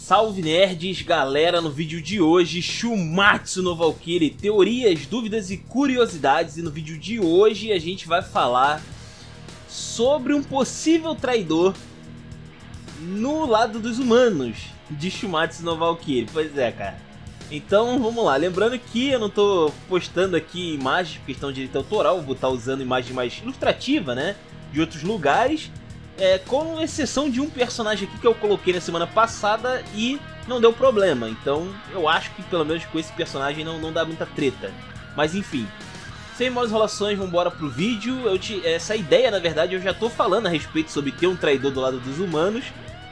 Salve nerds, galera, no vídeo de hoje, Shumatsu no Valkyrie, teorias, dúvidas e curiosidades. E no vídeo de hoje a gente vai falar sobre um possível traidor no lado dos humanos de Shumatsu no Valkyrie. Pois é, cara. Então vamos lá, lembrando que eu não tô postando aqui imagens por questão de direito autoral, vou estar usando imagem mais ilustrativa, né, de outros lugares. Com exceção de um personagem aqui que eu coloquei na semana passada e não deu problema. Então eu acho que pelo menos com esse personagem não dá muita treta. Mas enfim, sem mais enrolações, vamos embora pro vídeo. Essa ideia, na verdade, eu já tô falando a respeito sobre ter um traidor do lado dos humanos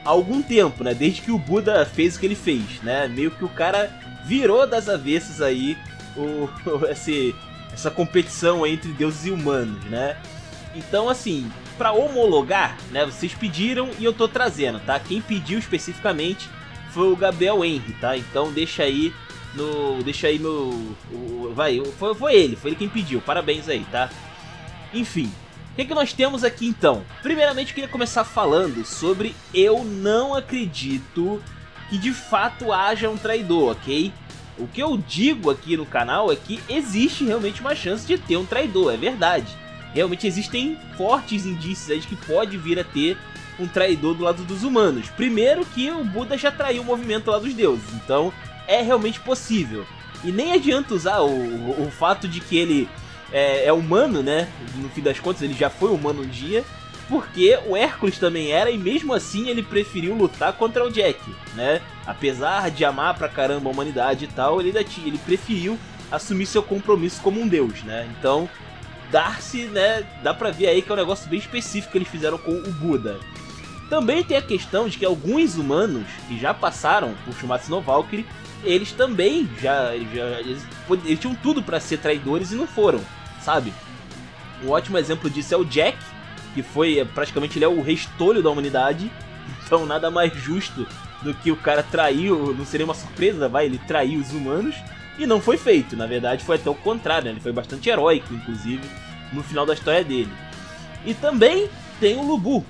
há algum tempo, né? Desde que o Buda fez o que ele fez, né? Meio que o cara virou das avessas aí essa competição entre deuses e humanos, né? Então assim, pra homologar, né, vocês pediram e eu tô trazendo, tá? Quem pediu especificamente foi o Gabriel Henry, tá? Então deixa aí foi ele quem pediu, parabéns aí, tá? Enfim, o que nós temos aqui então? Primeiramente eu queria começar falando sobre eu não acredito que de fato haja um traidor, ok? O que eu digo aqui no canal é que existe realmente uma chance de ter um traidor, é verdade. Realmente existem fortes indícios aí de que pode vir a ter um traidor do lado dos humanos. Primeiro que o Buda já traiu o movimento lá dos deuses, então é realmente possível. E nem adianta usar o fato de que ele é humano, né? No fim das contas ele já foi humano um dia, porque o Hércules também era e mesmo assim ele preferiu lutar contra o Jack, né? Apesar de amar pra caramba a humanidade e tal, ele preferiu assumir seu compromisso como um deus, né? Então dá pra ver aí que é um negócio bem específico que eles fizeram com o Buda. Também tem a questão de que alguns humanos que já passaram por Shumatsu no Valkyrie, eles também eles tinham tudo pra ser traidores e não foram, sabe? Um ótimo exemplo disso é o Jack, que foi praticamente ele é o restolho da humanidade, então nada mais justo do que o cara traiu, não seria uma surpresa, ele traiu os humanos. E não foi feito, na verdade foi até o contrário, né? Ele foi bastante heróico, inclusive, no final da história dele. E também tem o Lu Bu.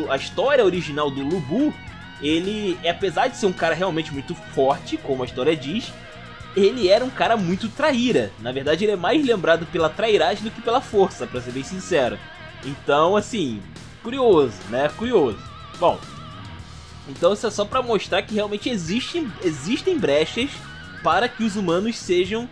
A história original do Lu Bu, ele, apesar de ser um cara realmente muito forte, como a história diz, ele era um cara muito traíra. Na verdade ele é mais lembrado pela trairagem do que pela força, pra ser bem sincero. Então, assim, curioso, né? Curioso. Bom, então isso é só pra mostrar que realmente existem brechas para que os humanos sejam,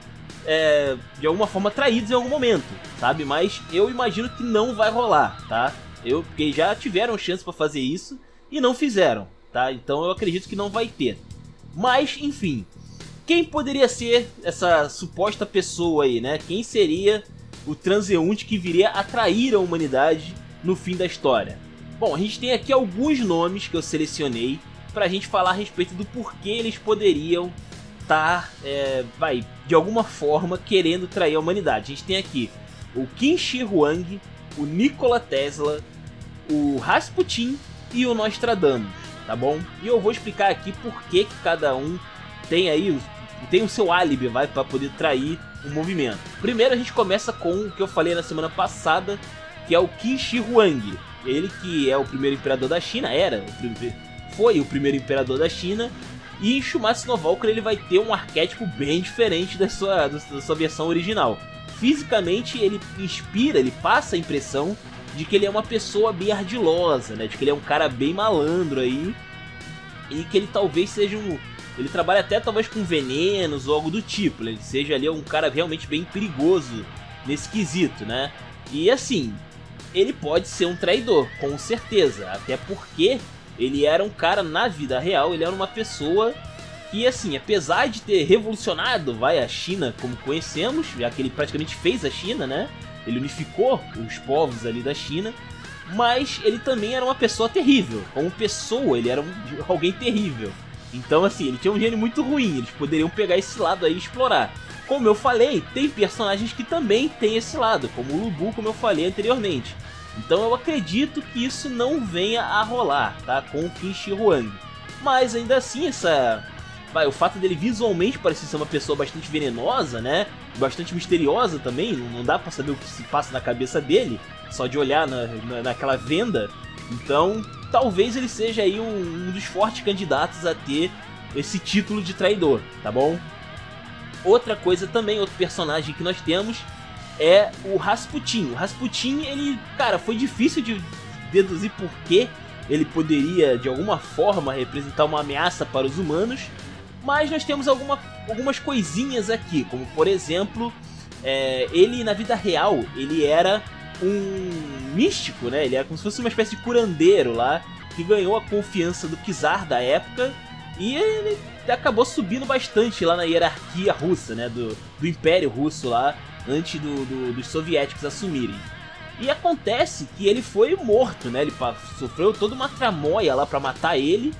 de alguma forma, traídos em algum momento, sabe? Mas eu imagino que não vai rolar, tá? Porque já tiveram chance para fazer isso e não fizeram, tá? Então eu acredito que não vai ter. Mas, enfim, quem poderia ser essa suposta pessoa aí, né? Quem seria o transeunte que viria a trair a humanidade no fim da história? Bom, a gente tem aqui alguns nomes que eu selecionei pra gente falar a respeito do porquê eles poderiam de alguma forma querendo trair a humanidade. A gente tem aqui o Qin Shi Huang, o Nikola Tesla, o Rasputin e o Nostradamus, tá bom? E eu vou explicar aqui por que cada um tem o seu álibi, para poder trair o movimento. Primeiro a gente começa com o que eu falei na semana passada, que é o Qin Shi Huang. Ele que é o primeiro imperador da China, foi o primeiro imperador da China. E em Shumatsu no Valkyrie ele vai ter um arquétipo bem diferente da sua versão original. Fisicamente ele passa a impressão de que ele é uma pessoa bem ardilosa, né? De que ele é um cara bem malandro aí. E que ele talvez seja ele trabalha até talvez com venenos ou algo do tipo. Ele seja ali um cara realmente bem perigoso nesse quesito, né? E assim, ele pode ser um traidor, com certeza. Até porque ele era um cara, na vida real, ele era uma pessoa que, assim, apesar de ter revolucionado, a China como conhecemos, já que ele praticamente fez a China, né? Ele unificou os povos ali da China, mas ele também era uma pessoa terrível. Como pessoa, ele era alguém terrível. Então, assim, ele tinha um gênio muito ruim, eles poderiam pegar esse lado aí e explorar. Como eu falei, tem personagens que também tem esse lado, como o Lu Bu, como eu falei anteriormente. Então eu acredito que isso não venha a rolar, tá? Com o Qin Shi Huang. Mas ainda assim, o fato dele visualmente parecer ser uma pessoa bastante venenosa, né? Bastante misteriosa também, não dá pra saber o que se passa na cabeça dele, só de olhar naquela venda. Então, talvez ele seja aí um dos fortes candidatos a ter esse título de traidor, tá bom? Outra coisa também, outro personagem que nós temos é o Rasputin. O Rasputin, ele, cara, foi difícil de deduzir por que ele poderia de alguma forma representar uma ameaça para os humanos, mas nós temos algumas coisinhas aqui, como por exemplo, ele na vida real, ele era um místico, né? Ele era como se fosse uma espécie de curandeiro lá, que ganhou a confiança do czar da época, e ele acabou subindo bastante lá na hierarquia russa, né? Do Império Russo lá, antes dos soviéticos assumirem. E acontece que ele foi morto, né? Ele sofreu toda uma tramóia lá pra matar ele,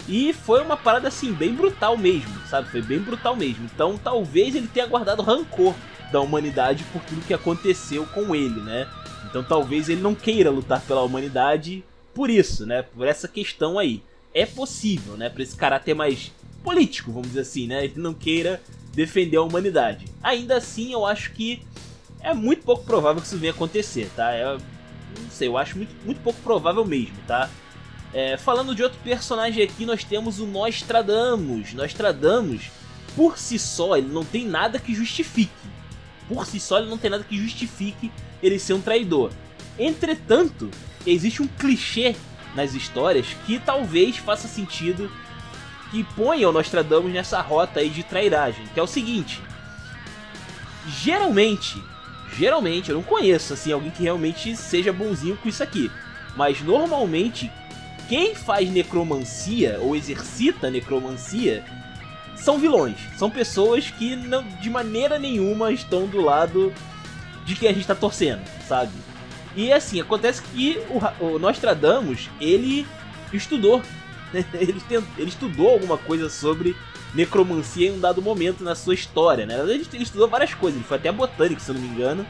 e foi uma parada assim, bem brutal mesmo, sabe? Foi bem brutal mesmo. Então talvez ele tenha guardado rancor da humanidade por tudo que aconteceu com ele, né? Então talvez ele não queira lutar pela humanidade por isso, né? Por essa questão aí. É possível, né? Por esse caráter mais político, vamos dizer assim, né? Ele não queira defender a humanidade. Ainda assim, eu acho que é muito pouco provável que isso venha acontecer, tá? Não sei, eu acho muito pouco provável mesmo, tá? Falando de outro personagem aqui, nós temos o Nostradamus. Nostradamus, por si só, ele não tem nada que justifique. Por si só, ele não tem nada que justifique ele ser um traidor. Entretanto, existe um clichê nas histórias que talvez faça sentido, que ponha o Nostradamus nessa rota aí de trairagem, que é o seguinte: geralmente, eu não conheço assim alguém que realmente seja bonzinho com isso aqui, mas normalmente quem faz necromancia ou exercita necromancia são vilões, são pessoas que não, de maneira nenhuma estão do lado de quem a gente tá torcendo, sabe? E assim, acontece que o Nostradamus, ele estudou, né? Ele estudou alguma coisa sobre necromancia em um dado momento na sua história, né? Ele estudou várias coisas, ele foi até botânico, se eu não me engano.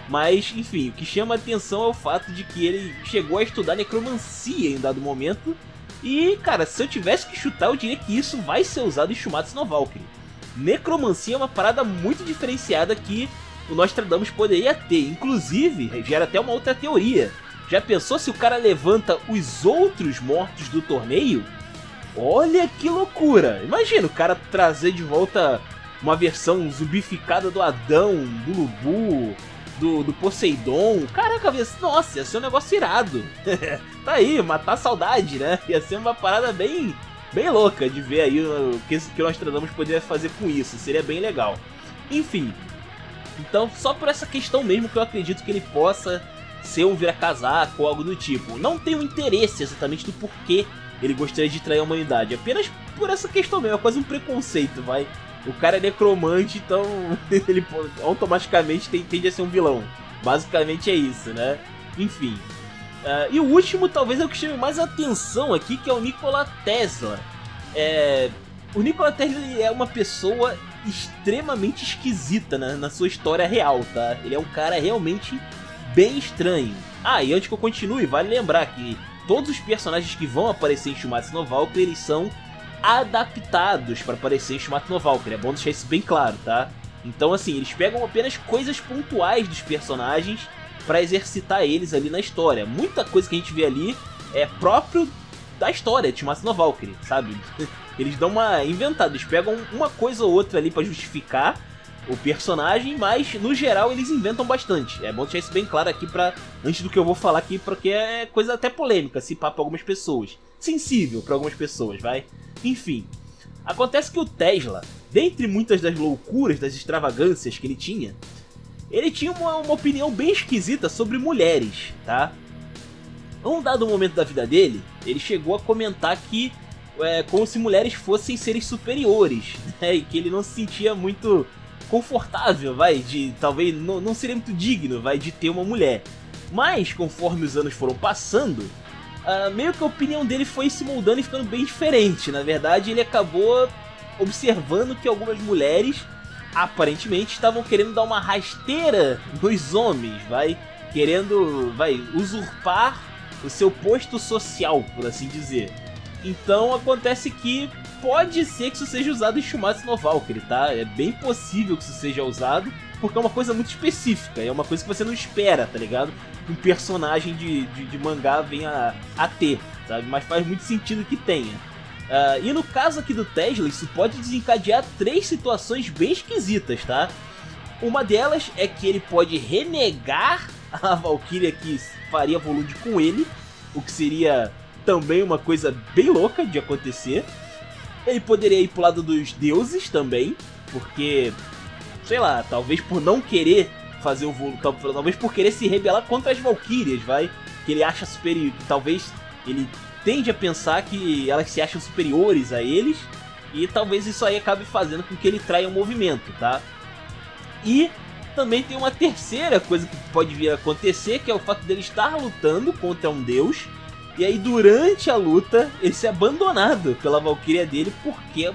Mas, enfim, o que chama a atenção é o fato de que ele chegou a estudar necromancia em um dado momento. E, cara, se eu tivesse que chutar, eu diria que isso vai ser usado em Shumatsu no Valkyrie. Necromancia é uma parada muito diferenciada que o Nostradamus poderia ter. Inclusive, gera até uma outra teoria. Já pensou se o cara levanta os outros mortos do torneio? Olha que loucura! Imagina o cara trazer de volta uma versão zumbificada do Adão, do Lubu, do Poseidon. Caraca, nossa, ia ser um negócio irado. Tá aí, matar a saudade, né? Ia ser uma parada bem louca de ver aí o que o Nostradamus poderia fazer com isso. Seria bem legal. Enfim, então só por essa questão mesmo que eu acredito que ele possa ser um vira-casaco ou algo do tipo. Não tenho interesse exatamente do porquê ele gostaria de trair a humanidade, apenas por essa questão mesmo, é quase um preconceito, vai. O cara é necromante, então ele automaticamente tende a ser um vilão. Basicamente é isso, né? Enfim. E o último talvez é o que chame mais atenção aqui, que é o Nikola Tesla. O Nikola Tesla é uma pessoa extremamente esquisita na sua história real, tá? Ele é um cara realmente bem estranho. E antes que eu continue, vale lembrar que todos os personagens que vão aparecer em Shumatsu no Valkyrie, eles são adaptados para aparecer em Shumatsu no Valkyrie. É bom deixar isso bem claro, tá? Então, assim, eles pegam apenas coisas pontuais dos personagens para exercitar eles ali na história. Muita coisa que a gente vê ali é próprio da história de Shumatsu no Valkyrie, sabe? Eles dão uma inventada, eles pegam uma coisa ou outra ali para justificar o personagem, mas no geral eles inventam bastante. É bom deixar isso bem claro aqui antes do que eu vou falar aqui, porque é coisa até polêmica, se pá, pra algumas pessoas. Sensível para algumas pessoas, vai? Enfim, acontece que o Tesla, dentre muitas das loucuras, das extravagâncias que ele tinha uma opinião bem esquisita sobre mulheres, tá? Num dado momento da vida dele, ele chegou a comentar que como se mulheres fossem seres superiores, né? E que ele não se sentia muito confortável, talvez não seria muito digno, de ter uma mulher. Mas, conforme os anos foram passando, meio que a opinião dele foi se moldando e ficando bem diferente. Na verdade, ele acabou observando que algumas mulheres, aparentemente, estavam querendo dar uma rasteira nos homens, querendo, usurpar o seu posto social, por assim dizer. Então, acontece que pode ser que isso seja usado em Shumatsu no Valkyrie, tá? É bem possível que isso seja usado, porque é uma coisa muito específica, é uma coisa que você não espera, tá ligado? Que um personagem de mangá venha a ter, sabe? Mas faz muito sentido que tenha. E no caso aqui do Tesla, isso pode desencadear 3 situações bem esquisitas, tá? Uma delas é que ele pode renegar a Valkyria que faria Volund com ele, o que seria também uma coisa bem louca de acontecer. Ele poderia ir pro lado dos deuses também, porque, sei lá, talvez por não querer fazer o Volund, talvez por querer se rebelar contra as Valkyrias, que ele acha superior, que talvez ele tende a pensar que elas se acham superiores a eles, e talvez isso aí acabe fazendo com que ele traia o movimento, tá? E também tem uma terceira coisa que pode vir a acontecer, que é o fato dele estar lutando contra um deus, e aí durante a luta ele ser abandonado pela Valkyria dele,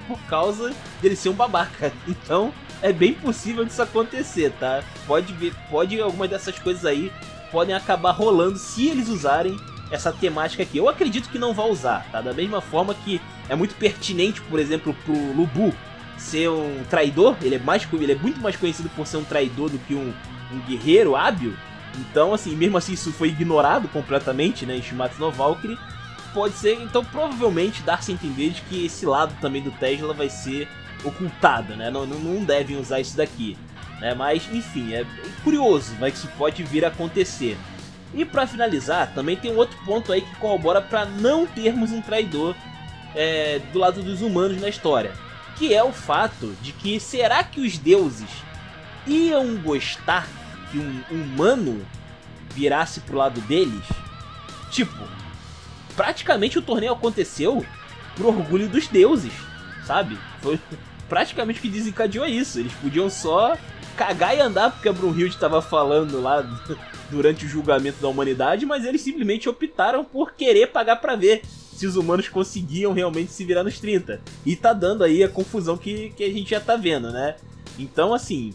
por causa dele ser um babaca. Então é bem possível disso acontecer, tá? Pode algumas dessas coisas aí podem acabar rolando se eles usarem essa temática aqui. Eu acredito que não vai usar, tá? Da mesma forma que é muito pertinente, por exemplo, pro Lu Bu ser um traidor, ele é muito mais conhecido por ser um traidor do que um guerreiro hábil. Então, assim, mesmo assim isso foi ignorado completamente, né, em Shimatsu no Valkyrie. Pode ser, então provavelmente dar-se a entender de que esse lado também do Tesla vai ser ocultado, né? Não devem usar isso daqui, né? Mas, enfim, é curioso, que isso pode vir a acontecer. E pra finalizar, também tem um outro ponto aí que corrobora pra não termos um traidor do lado dos humanos na história, que é o fato de que será que os deuses iam gostar que um humano virasse pro lado deles? Tipo, praticamente o torneio aconteceu pro orgulho dos deuses, sabe? Foi praticamente o que desencadeou isso. Eles podiam só cagar e andar porque a Brunhilde estava falando lá durante o julgamento da humanidade, mas eles simplesmente optaram por querer pagar pra ver se os humanos conseguiam realmente se virar nos 30. E tá dando aí a confusão que a gente já tá vendo, né? Então, assim,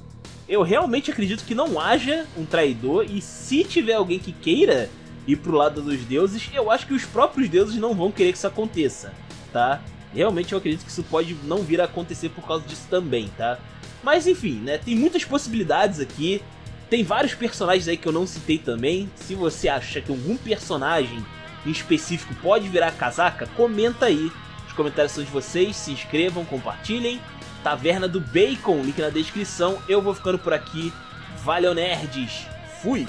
eu realmente acredito que não haja um traidor, e se tiver alguém que queira ir pro lado dos deuses, eu acho que os próprios deuses não vão querer que isso aconteça, tá? Realmente eu acredito que isso pode não vir a acontecer por causa disso também, tá? Mas enfim, né, tem muitas possibilidades aqui, tem vários personagens aí que eu não citei também. Se você acha que algum personagem em específico pode virar casaca, comenta aí. Os comentários são de vocês, se inscrevam, compartilhem. Taverna do Bacon, link na descrição. Eu vou ficando por aqui. Valeu, nerds! Fui!